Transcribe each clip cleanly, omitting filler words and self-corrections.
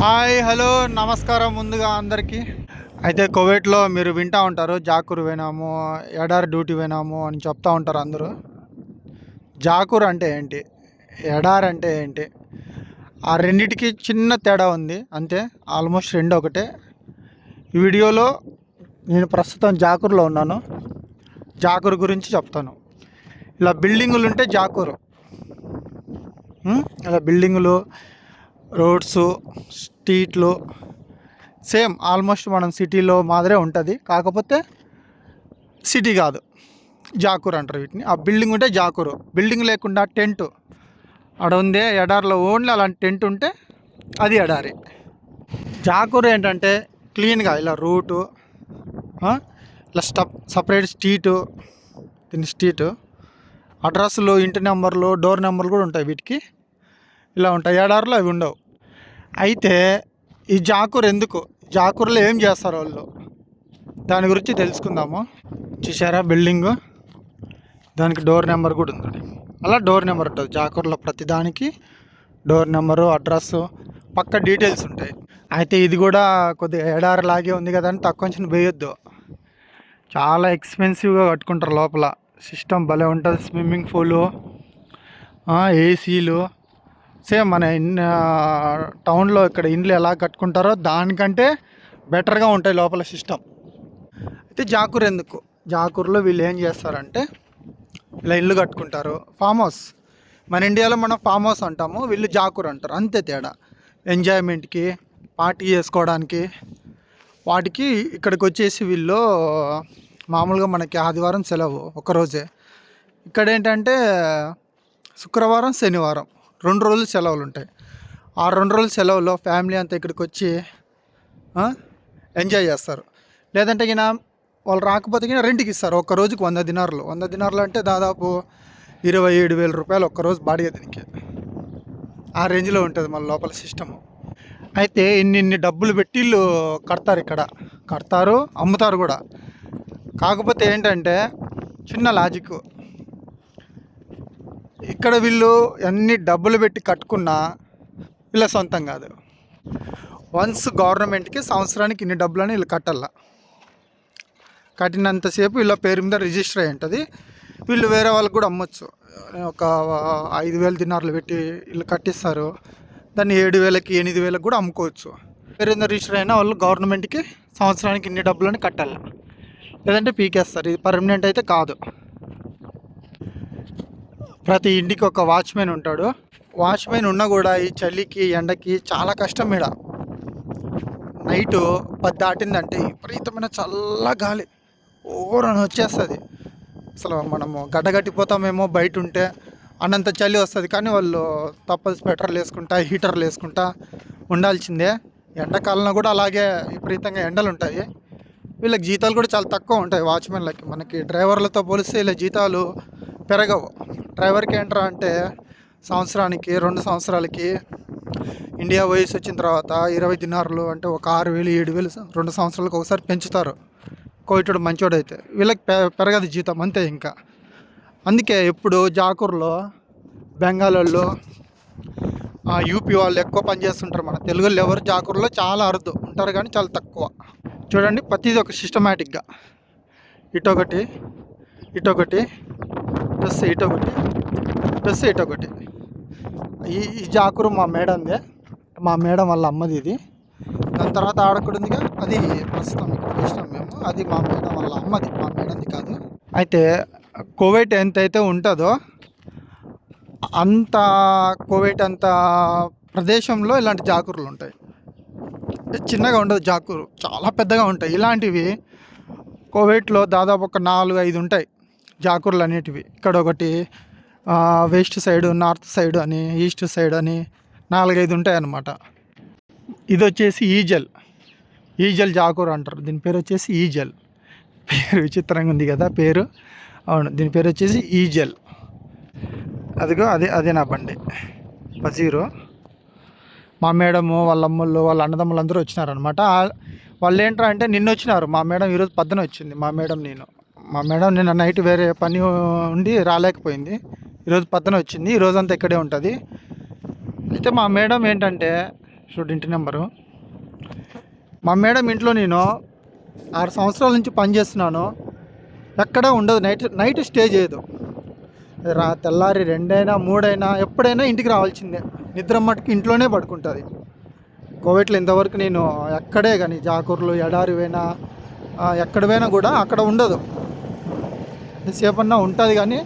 Hi hello నమస్కారం ముందుగా అందరికీ. అయితే కువైట్లో మీరు వింటూ ఉంటారు జాకూర్ పోయినాము, ఎడార్ డ్యూటీ పోయినాము అని చెప్తూ ఉంటారు అందరూ. జాకూర్ అంటే ఏంటి, ఎడార్ అంటే ఏంటి, ఆ రెండిటికి చిన్న తేడా ఉంది అంతే. ఆల్మోస్ట్ రెండు ఒకటే. ఈ వీడియోలో నేను ప్రస్తుతం జాకూర్లో ఉన్నాను. జాకూర్ గురించి చెప్తాను. ఇలా బిల్డింగులు ఉంటే జాకూరు. ఇలా బిల్డింగులు, రోడ్సు, స్ట్రీట్లు సేమ్ ఆల్మోస్ట్ మనం సిటీలో మాదిరే ఉంటుంది. కాకపోతే సిటీ కాదు, జాకూర్ అంటారు వీటిని. ఆ బిల్డింగ్ ఉంటే జాకూరు. బిల్డింగ్ లేకుండా టెంట్ అక్కడ ఉందే ఎడారిలో, ఓన్లీ అలాంటి టెంట్ ఉంటే అది ఎడారి. జాకూర్ ఏంటంటే క్లీన్గా ఇలా రూటు, ఇలా సపరేట్ స్ట్రీటు, దీని స్ట్రీటు అడ్రస్లు, ఇంటి నెంబర్లు, డోర్ నెంబర్లు కూడా ఉంటాయి వీటికి. ఇలా ఉంటాయి. ఎడారిలో అవి ఉండవు. అయితే ఈ జాకూర్ ఎందుకు, జాకూర్లో ఏం చేస్తారు వాళ్ళు, దాని గురించి తెలుసుకుందాము. చూసారా బిల్డింగు, దానికి డోర్ నెంబర్ కూడా ఉంది. అలా డోర్ నెంబర్ ఉంటుంది జాకూర్లో. ప్రతిదానికి డోర్ నెంబరు, అడ్రస్సు, పక్క డీటెయిల్స్ ఉంటాయి. అయితే ఇది కూడా కొద్దిగా ఎడారి లాగే ఉంది కదా అని తక్కువ కొంచెం వేయొద్దు. చాలా ఎక్స్పెన్సివ్గా కట్టుకుంటారు లోపల. సిస్టమ్ భలే ఉంటుంది. స్విమ్మింగ్ పూలు, ఏసీలు, సేమ్ మన టౌన్లో ఇక్కడ ఇండ్లు ఎలా కట్టుకుంటారో దానికంటే బెటర్గా ఉంటాయి లోపల సిస్టమ్. అయితే జాకూర్ ఎందుకు, జాకూర్లో వీళ్ళు ఏం చేస్తారంటే ఇలా ఇల్లు కట్టుకుంటారు. ఫామ్ హౌస్, మన ఇండియాలో మనం ఫామ్ హౌస్ అంటాము, వీళ్ళు జాకూర్ అంటారు. అంతే తేడా. ఎంజాయ్మెంట్కి, పార్టీ చేసుకోవడానికి, వాటికి ఇక్కడికి వచ్చేసి వీళ్ళు మామూలుగా మనకి ఆదివారం సెలవు ఒకరోజే. ఇక్కడ ఏంటంటే శుక్రవారం, శనివారం 2 రోజులు సెలవులు ఉంటాయి. ఆ 2 రోజుల సెలవులో ఫ్యామిలీ అంతా ఇక్కడికి వచ్చి ఎంజాయ్ చేస్తారు. లేదంటే గిన వాళ్ళు రాకపోతే గిన రెంట్కి ఇస్తారు. ఒక్క రోజుకి 100 దినార్లు. 100 దినార్లు అంటే దాదాపు 27,000 రూపాయలు ఒక్కరోజు బాడిగ దీనికి. ఆ రేంజ్లో ఉంటుంది మన లోపల సిస్టము. అయితే ఇన్ని డబ్బులు పెట్టి వీళ్ళు కడతారు, ఇక్కడ కడతారు, అమ్ముతారు కూడా. కాకపోతే ఏంటంటే చిన్న లాజిక్, ఇక్కడ వీళ్ళు అన్ని డబ్బులు పెట్టి కట్టుకున్నా వీళ్ళ సొంతం కాదు. వన్స్ గవర్నమెంట్కి సంవత్సరానికి ఇన్ని డబ్బులని వీళ్ళు కట్టాల. కట్టినంతసేపు వీళ్ళ పేరు మీద రిజిస్టర్ అయి ఉంటుంది. వీళ్ళు వేరే వాళ్ళకి కూడా అమ్మొచ్చు. ఒక 5,000 దినార్లు పెట్టి వీళ్ళు కట్టిస్తారు. దాన్ని 7,000కి, 8,000కి కూడా అమ్ముకోవచ్చు. పేరు మీద రిజిస్టర్ అయినా వాళ్ళు గవర్నమెంట్కి సంవత్సరానికి ఇన్ని డబ్బులని కట్టాలి. లేదంటే పీకేస్తారు. ఇది పర్మనెంట్ అయితే కాదు. ప్రతి ఇంటికి ఒక వాచ్మెన్ ఉంటాడు. వాచ్మెన్ ఉన్నా కూడా ఈ చలికి, ఎండకి చాలా కష్టం. ఈడ నైటు 10 దాటిందంటే విపరీతమైన చల్ల గాలి ఓరని వచ్చేస్తుంది. అసలు మనము గడ్డగట్టిపోతామేమో బయట ఉంటే, అన్నంత చలి వస్తుంది. కానీ వాళ్ళు తప్పదు, స్వెటర్లు వేసుకుంటా, హీటర్లు వేసుకుంటా ఉండాల్సిందే. ఎండాకాలంలో కూడా అలాగే విపరీతంగా ఎండలు ఉంటాయి. వీళ్ళకి జీతాలు కూడా చాలా తక్కువ ఉంటాయి వాచ్మెన్లకి. మనకి డ్రైవర్లతో పోలిస్తే వీళ్ళ జీతాలు పెరగవు. డ్రైవర్కి ఏంట్రా అంటే సంవత్సరానికి, 2 సంవత్సరాలకి ఇండియా వయసు వచ్చిన తర్వాత 20 దినార్లు అంటే ఒక 6,000, 7,000 2 సంవత్సరాలకు ఒకసారి పెంచుతారు. కోయిటుడు మంచోడు అయితే. వీళ్ళకి పెరగదు జీతం అంతే. ఇంకా అందుకే ఎప్పుడు జాకూర్లో బెంగాల్ వాళ్ళు, యూపీ వాళ్ళు ఎక్కువ పనిచేస్తుంటారు. మన తెలుగు వాళ్ళు ఎవరు జాకూర్లో చాలా అరుదు ఉంటారు, కానీ చాలా తక్కువ. చూడండి, ప్రతిదీ ఒక సిస్టమేటిక్గా ఇటొకటి, ఇటొకటి, డ్రెస్ ఇటొకటి, డ్రెస్ ఇటొకటి. ఈ జాకూరు మా మేడందే, మా మేడం వాళ్ళ అమ్మది ఇది. దాని తర్వాత ఆడకూడదుగా, అది ప్రస్తుతం ఇక్కడ చూసినాం మేము. అది మా మేడం వాళ్ళ అమ్మది, మా మేడంది కాదు. అయితే కువైట్ ఎంతైతే ఉంటుందో అంత కువైట్ అంత ప్రదేశంలో ఇలాంటి జాకూర్లు ఉంటాయి. చిన్నగా ఉండదు జాకూరు, చాలా పెద్దగా ఉంటాయి. ఇలాంటివి కువైట్లో దాదాపు ఒక 4-5 ఉంటాయి జాకూర్లు అనేటివి. ఇక్కడ ఒకటి వెస్ట్ సైడ్, నార్త్ సైడ్ అని, ఈస్ట్ సైడ్ అని 4-5 ఉంటాయి అన్నమాట. ఇది వచ్చేసి ఈజల్ జాకూర్ అంటారు. దీని పేరు వచ్చేసి ఈజల్. పేరు విచిత్రంగా ఉంది కదా పేరు. అవును, దీని పేరు వచ్చేసి ఈజల్. అదిగో అదే నా బండి పజీరో. మా మేడము, వాళ్ళ అమ్మళ్ళు, వాళ్ళ అన్నదమ్ములు అందరూ వచ్చినారనమాట. వాళ్ళు ఏంట్రా అంటే నిన్న వచ్చినారు. మా మేడం ఈరోజు పొద్దున వచ్చింది. మా మేడం నిన్న నైట్ వేరే పని ఉండి రాలేకపోయింది. ఈరోజు పొద్దున వచ్చింది. ఈరోజంతా ఇక్కడే ఉంటుంది. అయితే మా మేడం ఏంటంటే చూడు ఇంటి నెంబరు. మా మేడం ఇంట్లో నేను 6 సంవత్సరాల నుంచి పనిచేస్తున్నాను. ఎక్కడా ఉండదు, నైట్ స్టే చేయదు. తెల్లారి 2 అయినా 3 అయినా ఎప్పుడైనా ఇంటికి రావాల్సిందే. నిద్ర మట్టుకు ఇంట్లోనే పడుకుంటుంది. కోవిడ్లో ఇంతవరకు నేను ఎక్కడే కానీ జాకూర్లు ఎడారి పోయినా ఎక్కడ పోయినా కూడా అక్కడ ఉండదు. ఎంతసేపన్నా ఉంటుంది కానీ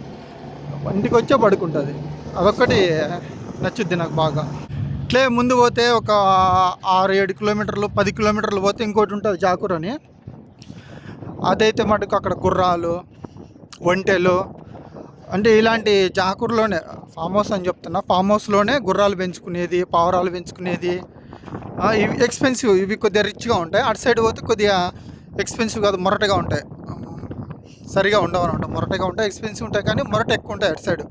ఇంటికి వచ్చే పడుకుంటుంది. అదొక్కటి నచ్చుద్ది నాకు బాగా. ఇట్లే ముందు పోతే ఒక 6-7 కిలోమీటర్లు 10 కిలోమీటర్లు పోతే ఇంకోటి ఉంటుంది జాకూర్ అని. అదైతే మటుకు అక్కడ గుర్రాలు, ఒంటెలు, అంటే ఇలాంటి జాకూర్లోనే ఫామ్ హౌస్ అని చెప్తున్నా, ఫామ్ హౌస్లోనే గుర్రాలు పెంచుకునేది, పావురాలు పెంచుకునేది. ఇవి ఎక్స్పెన్సివ్, ఇవి కొద్దిగా రిచ్గా ఉంటాయి. అటు సైడ్ పోతే కొద్దిగా ఎక్స్పెన్సివ్ కాదు, మొరటగా ఉంటాయి, సరిగా ఉండవు అనమాట. మొరటగా ఉంటాయి, ఎక్స్పెన్సివ్ ఉంటాయి కానీ మొరట ఎక్కువ ఉంటాయి అటు సైడ్.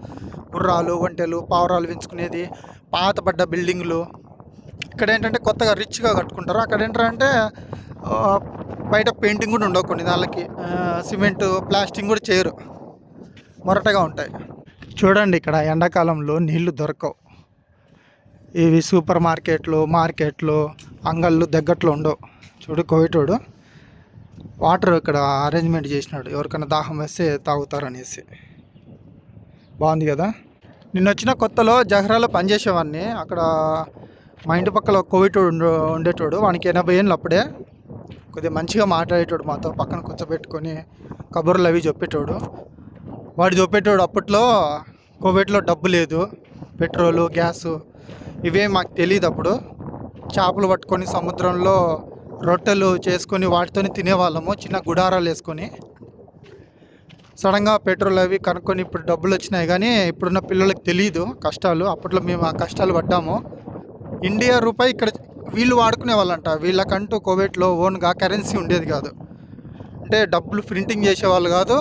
గుర్రాలు, ఒంటెలు, పావురాలు పెంచుకునేది, పాతబడ్డ బిల్డింగ్లు. ఇక్కడ ఏంటంటే కొత్తగా రిచ్గా కట్టుకుంటారు. అక్కడ ఏంటంటే బయట పెయింటింగ్ కూడా ఉండవు, కొన్ని దానికి సిమెంట్ ప్లాస్టింగ్ కూడా చేయరు, మొరటగా ఉంటాయి. చూడండి ఇక్కడ ఎండాకాలంలో నీళ్లు దొరకవు. ఇవి సూపర్ మార్కెట్లు అంగళ్ళు దగ్గరలో ఉండవు. చూడు కోవిటోడు వాటర్ ఇక్కడ అరేంజ్మెంట్ చేసినాడు, ఎవరికైనా దాహం వేస్తే తాగుతారనేసి. బాగుంది కదా. నిన్న వచ్చిన కొత్తలో జహ్రాలో పనిచేసేవాడిని. అక్కడ మా ఇంటి పక్కల కోవిటోడు ఉండేటోడు. వానికి 80 ఏళ్ళు అప్పుడే. కొద్దిగా మంచిగా మాట్లాడేటోడు మాతో, పక్కన కూర్చోబెట్టుకొని కబుర్లు అవి చెప్పేటోడు. వాడు చెప్పేటోడు అప్పట్లో కోవిడ్లో డబ్బు లేదు, పెట్రోలు గ్యాసు ఇవే మాకు తెలియదు. అప్పుడు చేపలు పట్టుకొని సముద్రంలో రొట్టెలు చేసుకొని వాటితోనే తినేవాళ్ళము, చిన్న గుడారాలు వేసుకొని. సడన్గా పెట్రోల్ అవి కనుక్కొని ఇప్పుడు డబ్బులు వచ్చినాయి కానీ ఇప్పుడున్న పిల్లలకు తెలియదు కష్టాలు. అప్పట్లో మేము ఆ కష్టాలు పడ్డాము. ఇండియా రూపాయి ఇక్కడ వీళ్ళు వాడుకునే వాళ్ళంట. వీళ్ళకంటూ కోవిడ్లో ఓన్గా కరెన్సీ ఉండేది కాదు, అంటే డబ్బులు ప్రింటింగ్ చేసేవాళ్ళు కాదు.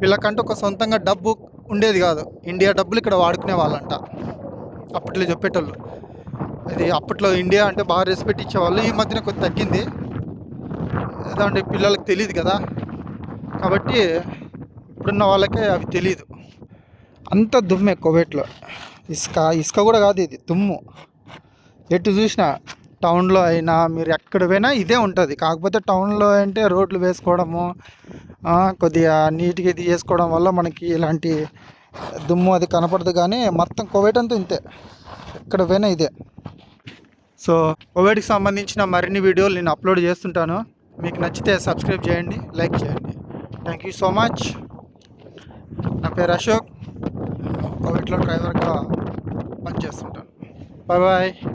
వీళ్ళకంటూ ఒక సొంతంగా డబ్బు ఉండేది కాదు. ఇండియా డబ్బులు ఇక్కడ వాడుకునే వాళ్ళంట అప్పట్లో చెప్పేటోళ్ళు. ఇది అప్పట్లో ఇండియా అంటే బాగా రెస్పెక్ట్ ఇచ్చేవాళ్ళు. ఈ మధ్యన కొద్ది తగ్గింది, ఏదంటే పిల్లలకు తెలియదు కదా, కాబట్టి ఇప్పుడున్న వాళ్ళకే అవి తెలియదు. అంత దుమ్మే కోవిడ్లో. ఇసుక కూడా కాదు, ఇది దుమ్ము. ఎటు చూసినా టౌన్లో అయినా మీరు ఎక్కడ పోయినా ఇదే ఉంటుంది. కాకపోతే టౌన్లో అంటే రోడ్లు వేసుకోవడము, కొద్దిగా నీట్గా ఇది చేసుకోవడం వల్ల మనకి ఇలాంటి దుమ్ము అది కనపడదు. కానీ మొత్తం కోవిడ్ అంతా ఇంతే, ఎక్కడ పోయినా ఇదే. సో కోవిడ్కి సంబంధించిన మరిన్ని వీడియోలు నేను అప్లోడ్ చేస్తుంటాను. మీకు నచ్చితే సబ్స్క్రైబ్ చేయండి, లైక్ చేయండి. Thank you so much. నా పేరు అశోక్, కోవిడ్లో డ్రైవర్గా పనిచేస్తుంటాను. Bye bye.